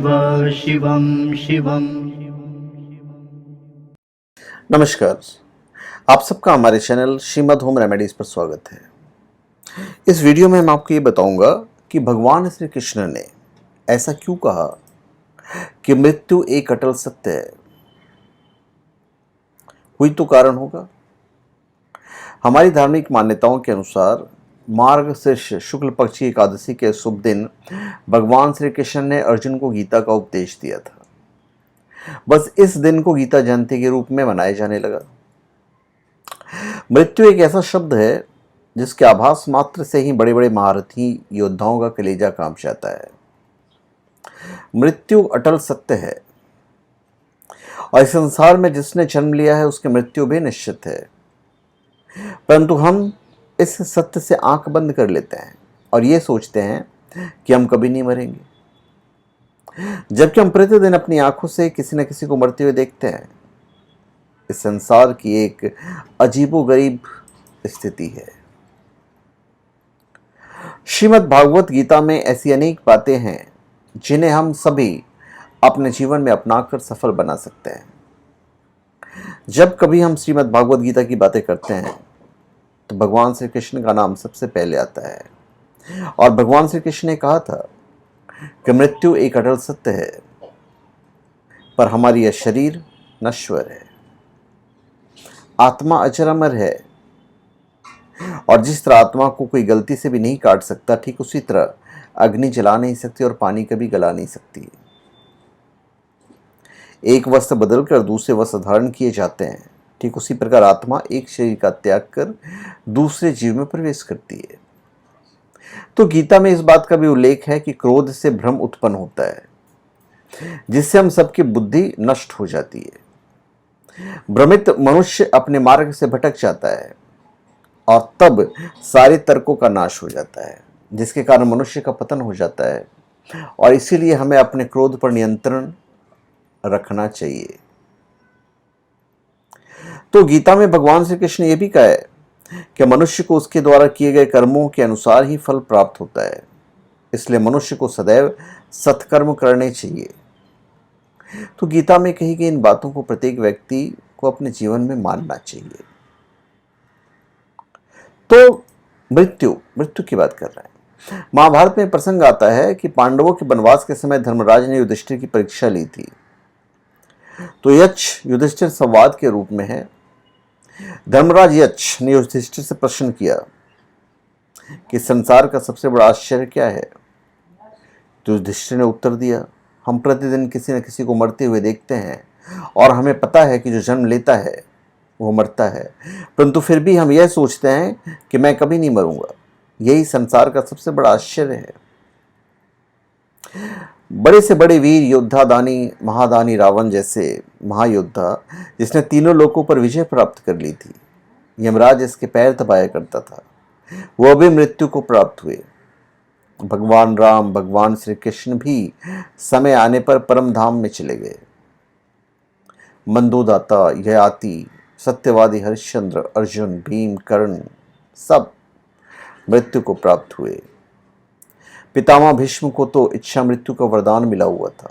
शिवं शिवं। नमस्कार, आप सबका हमारे चैनल श्रीमद् होम रेमेडीज पर स्वागत है। इस वीडियो में मैं आपको ये बताऊंगा कि भगवान श्री कृष्ण ने ऐसा क्यों कहा कि मृत्यु एक अटल सत्य है। हुई तो कारण होगा। हमारी धार्मिक मान्यताओं के अनुसार मार्गशीर्ष शुक्ल पक्ष की एकादशी के शुभ दिन भगवान श्री कृष्ण ने अर्जुन को गीता का उपदेश दिया था। बस इस दिन को गीता जयंती के रूप में मनाया जाने लगा। मृत्यु एक ऐसा शब्द है जिसके आभास मात्र से ही बड़े बड़े महारथी योद्धाओं का कलेजा कांप जाता है। मृत्यु अटल सत्य है और इस संसार में जिसने जन्म लिया है उसकी मृत्यु भी निश्चित है। परंतु हम इस सत्य से आंख बंद कर लेते हैं और ये सोचते हैं कि हम कभी नहीं मरेंगे, जबकि हम प्रतिदिन अपनी आंखों से किसी न किसी को मरते हुए देखते हैं। इस संसार की एक अजीबोगरीब स्थिति है। श्रीमद् भागवत गीता में ऐसी अनेक बातें हैं जिन्हें हम सभी अपने जीवन में अपनाकर सफल बना सकते हैं। जब कभी हम श्रीमद् भागवत गीता की बातें करते हैं तो भगवान श्री कृष्ण का नाम सबसे पहले आता है और भगवान श्री कृष्ण ने कहा था कि मृत्यु एक अटल सत्य है, पर हमारी यह शरीर नश्वर है, आत्मा अजर अमर है और जिस तरह आत्मा को कोई गलती से भी नहीं काट सकता, ठीक उसी तरह अग्नि जला नहीं सकती और पानी कभी गला नहीं सकती। एक वस्त्र बदलकर दूसरे वस्त्र धारण किए जाते हैं, ठीक उसी प्रकार आत्मा एक शरीर का त्याग कर दूसरे जीव में प्रवेश करती है। तो गीता में इस बात का भी उल्लेख है कि क्रोध से भ्रम उत्पन्न होता है, जिससे हम सबकी बुद्धि नष्ट हो जाती है। भ्रमित मनुष्य अपने मार्ग से भटक जाता है और तब सारे तर्कों का नाश हो जाता है, जिसके कारण मनुष्य का पतन हो जाता है। और इसीलिए हमें अपने क्रोध पर नियंत्रण रखना चाहिए। तो गीता में भगवान श्री कृष्ण ने यह भी कहा है कि मनुष्य को उसके द्वारा किए गए कर्मों के अनुसार ही फल प्राप्त होता है, इसलिए मनुष्य को सदैव सत्कर्म करने चाहिए। तो गीता में कही गई इन बातों को प्रत्येक व्यक्ति को अपने जीवन में मानना चाहिए। तो मृत्यु की बात कर रहे हैं। महाभारत में प्रसंग आता है कि पांडवों के वनवास के समय धर्मराज ने युधिष्ठिर की परीक्षा ली थी। तो यक्ष युधिष्ठिर संवाद के रूप में है। धर्मराज यक्ष ने युधिष्ठिर से प्रश्न किया कि संसार का सबसे बड़ा आश्चर्य क्या है। तो युधिष्ठिर ने उत्तर दिया, हम प्रतिदिन किसी न किसी को मरते हुए देखते हैं और हमें पता है कि जो जन्म लेता है वो मरता है, परंतु फिर भी हम यह सोचते हैं कि मैं कभी नहीं मरूंगा। यही संसार का सबसे बड़ा आश्चर्य है। बड़े से बड़े वीर योद्धा दानी महादानी रावण जैसे महायोद्धा, जिसने तीनों लोकों पर विजय प्राप्त कर ली थी, यमराज इसके पैर दबाया करता था, वह भी मृत्यु को प्राप्त हुए। भगवान राम, भगवान श्री कृष्ण भी समय आने पर परम धाम में चले गए। मंदोदाता, ययाति, सत्यवादी हरिश्चंद्र, अर्जुन, भीम, कर्ण सब मृत्यु को प्राप्त हुए। पितामह भीष्म को तो इच्छा मृत्यु का वरदान मिला हुआ था,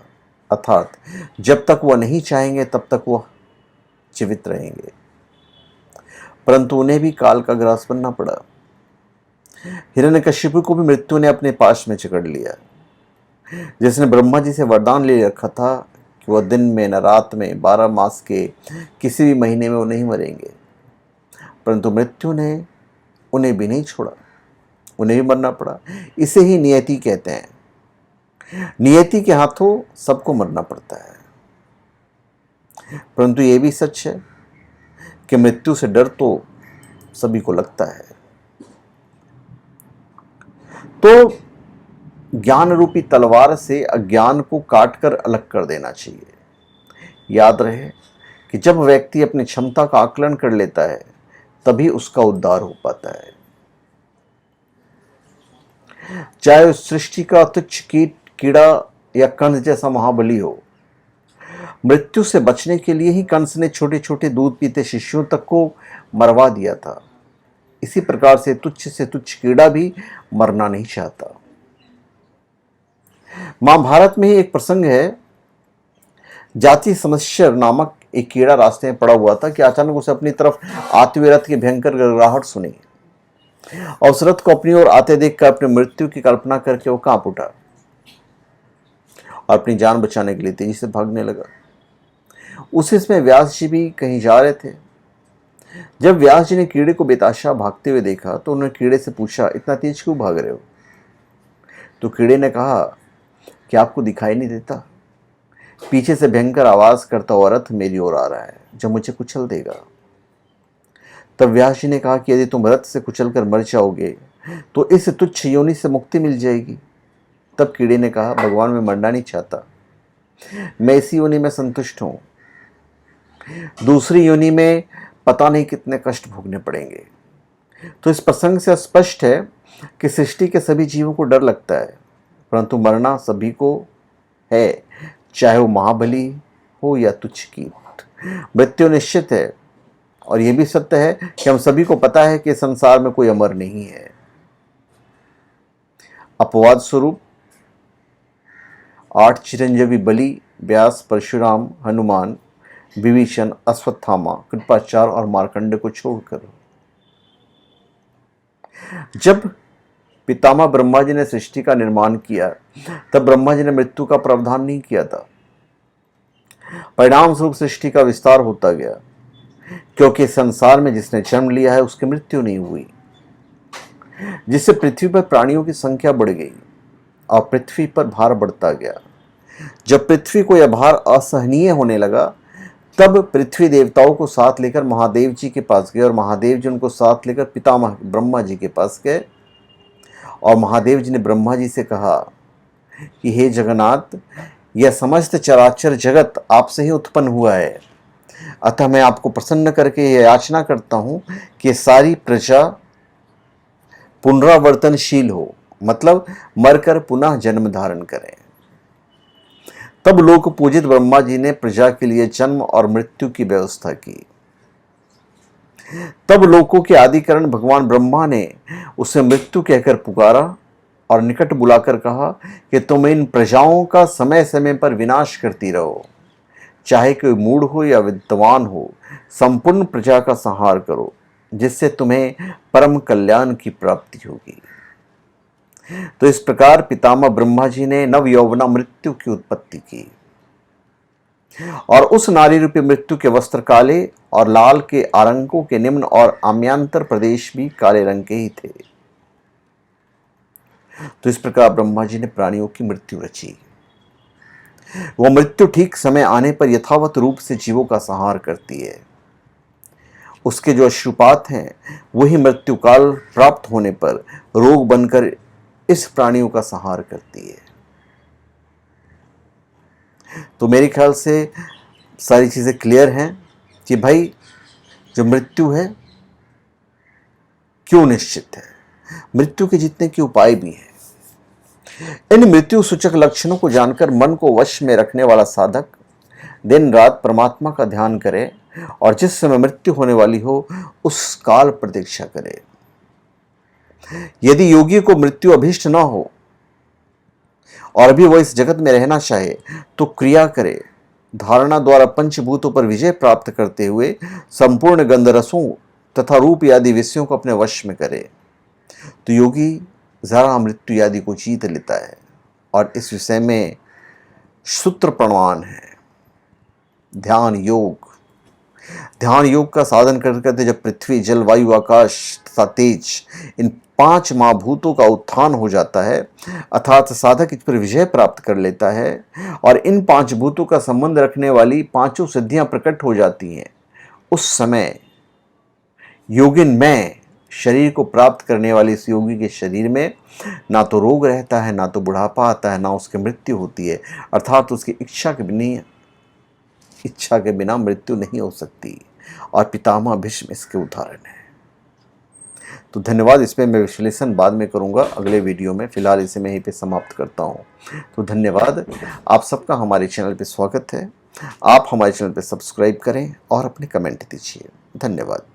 अर्थात जब तक वह नहीं चाहेंगे तब तक वह जीवित रहेंगे, परंतु उन्हें भी काल का ग्रास बनना पड़ा। हिरण्यकशिपु को भी मृत्यु ने अपने पास में जकड़ लिया, जिसने ब्रह्मा जी से वरदान ले रखा था कि वह दिन में न रात में 12 मास के किसी भी महीने में वो नहीं मरेंगे, परंतु मृत्यु ने उन्हें भी नहीं छोड़ा, उन्हें भी मरना पड़ा। इसे ही नियति कहते हैं। नियति के हाथों सबको मरना पड़ता है, परंतु यह भी सच है कि मृत्यु से डर तो सभी को लगता है। तो ज्ञान रूपी तलवार से अज्ञान को काटकर अलग कर देना चाहिए। याद रहे कि जब व्यक्ति अपनी क्षमता का आकलन कर लेता है तभी उसका उद्धार हो पाता है। चाहे उस सृष्टि का तुच्छ कीड़ा या कंस जैसा महाबली हो, मृत्यु से बचने के लिए ही कंस ने छोटे छोटे दूध पीते शिष्यों तक को मरवा दिया था। इसी प्रकार से तुच्छ कीड़ा भी मरना नहीं चाहता। महाभारत में ही एक प्रसंग है, जाति समस्या नामक एक कीड़ा रास्ते में पड़ा हुआ था कि अचानक उसे अपनी तरफ आते हुए रथ की भयंकर गड़गड़ाहट सुनी और उस रथ को अपनी ओर आते देखकर अपनी मृत्यु की कल्पना करके वो कांप उठा और अपनी जान बचाने के लिए तेजी से भागने लगा। उसी समय व्यास जी भी कहीं जा रहे थे। जब व्यास जी ने कीड़े को बेताशा भागते हुए देखा तो उन्होंने कीड़े से पूछा, इतना तेज क्यों भाग रहे हो? तो कीड़े ने कहा कि आपको दिखाई नहीं देता, पीछे से भयंकर आवाज करता हुआ रथ मेरी ओर आ रहा है जो मुझे कुचल देगा। तब व्यास जी ने कहा कि यदि तुम रथ से कुचलकर मर जाओगे तो इस तुच्छ योनि से मुक्ति मिल जाएगी। तब कीड़े ने कहा, भगवान मैं मरना नहीं चाहता, मैं इसी योनि में संतुष्ट हूं, दूसरी योनि में पता नहीं कितने कष्ट भोगने पड़ेंगे। तो इस प्रसंग से स्पष्ट है कि सृष्टि के सभी जीवों को डर लगता है, परंतु मरना सभी को है, चाहे वो महाबली हो या तुच्छ कीट। मृत्यु निश्चित है और यह भी सत्य है कि हम सभी को पता है कि संसार में कोई अमर नहीं है। अपवाद स्वरूप 8 चिरंजीवी बलि, व्यास, परशुराम, हनुमान, विभीषण, अश्वत्थामा, कृपाचार्य और मार्कंडे को छोड़कर। जब पितामह ब्रह्मा जी ने सृष्टि का निर्माण किया तब ब्रह्मा जी ने मृत्यु का प्रावधान नहीं किया था। परिणाम स्वरूप सृष्टि का विस्तार होता गया, क्योंकि संसार में जिसने जन्म लिया है उसकी मृत्यु नहीं हुई, जिससे पृथ्वी पर प्राणियों की संख्या बढ़ गई और पृथ्वी पर भार बढ़ता गया। जब पृथ्वी को यह भार असहनीय होने लगा तब पृथ्वी देवताओं को साथ लेकर महादेव जी के पास गए और महादेव जी उनको साथ लेकर पितामह ब्रह्मा जी के पास गए और महादेव जी ने ब्रह्मा जी से कहा कि हे जगन्नाथ, यह समस्त चराचर जगत आपसे ही उत्पन्न हुआ है, अतः मैं आपको प्रसन्न करके यह याचना करता हूं कि सारी प्रजा पुनरावर्तनशील हो, मतलब मरकर पुनः जन्म धारण करें। तब लोक पूजित ब्रह्मा जी ने प्रजा के लिए जन्म और मृत्यु की व्यवस्था की। तब लोकों के आदिकरण भगवान ब्रह्मा ने उसे मृत्यु कहकर पुकारा और निकट बुलाकर कहा कि तुम इन प्रजाओं का समय समय पर विनाश करती रहो, चाहे कोई मूढ़ हो या विद्वान हो, संपूर्ण प्रजा का संहार करो, जिससे तुम्हें परम कल्याण की प्राप्ति होगी। तो इस प्रकार पितामह ब्रह्मा जी ने नव यौवना मृत्यु की उत्पत्ति की और उस नारी रूपी मृत्यु के वस्त्र काले और लाल के आरंकों के निम्न और आम्यांतर प्रदेश भी काले रंग के ही थे। तो इस प्रकार ब्रह्मा जी ने प्राणियों की मृत्यु रची। वो मृत्यु ठीक समय आने पर यथावत रूप से जीवों का संहार करती है। उसके जो अश्रुपात हैं वही मृत्यु काल प्राप्त होने पर रोग बनकर इस प्राणियों का संहार करती है। तो मेरे ख्याल से सारी चीजें क्लियर हैं कि भाई जो मृत्यु है क्यों निश्चित है, मृत्यु के जीतने के उपाय भी हैं। इन मृत्यु सूचक लक्षणों को जानकर मन को वश में रखने वाला साधक दिन रात परमात्मा का ध्यान करे और जिस समय मृत्यु होने वाली हो उस काल प्रतीक्षा करे। यदि योगी को मृत्यु अभिष्ट न हो और अभी वह इस जगत में रहना चाहे तो क्रिया करे, धारणा द्वारा पंचभूतों पर विजय प्राप्त करते हुए संपूर्ण गंधरसों तथा रूप आदि विषयों को अपने वश में करे तो योगी जरा मृत्यु आदि को जीत लेता है। और इस विषय में सूत्र प्रमाण है ध्यान योग। ध्यान योग का साधन करते जब पृथ्वी, जल, वायु, आकाश तथा तेज इन 5 महाभूतों का उत्थान हो जाता है, अर्थात साधक इस पर विजय प्राप्त कर लेता है और इन 5 भूतों का संबंध रखने वाली 5 सिद्धियां प्रकट हो जाती हैं, उस समय योगिन में शरीर को प्राप्त करने वाले इस योगी के शरीर में ना तो रोग रहता है, ना तो बुढ़ापा आता है, ना उसकी मृत्यु होती है, अर्थात उसकी इच्छा के बिना मृत्यु नहीं हो सकती। और पितामह भीष्म इसके उदाहरण है। तो धन्यवाद। इसमें मैं विश्लेषण बाद में करूंगा अगले वीडियो में, फिलहाल इसे मैं यहीं पे समाप्त करता हूं। तो धन्यवाद। आप सबका हमारे चैनल पे स्वागत है। आप हमारे चैनल पे सब्सक्राइब करें और अपने कमेंट दीजिए। धन्यवाद।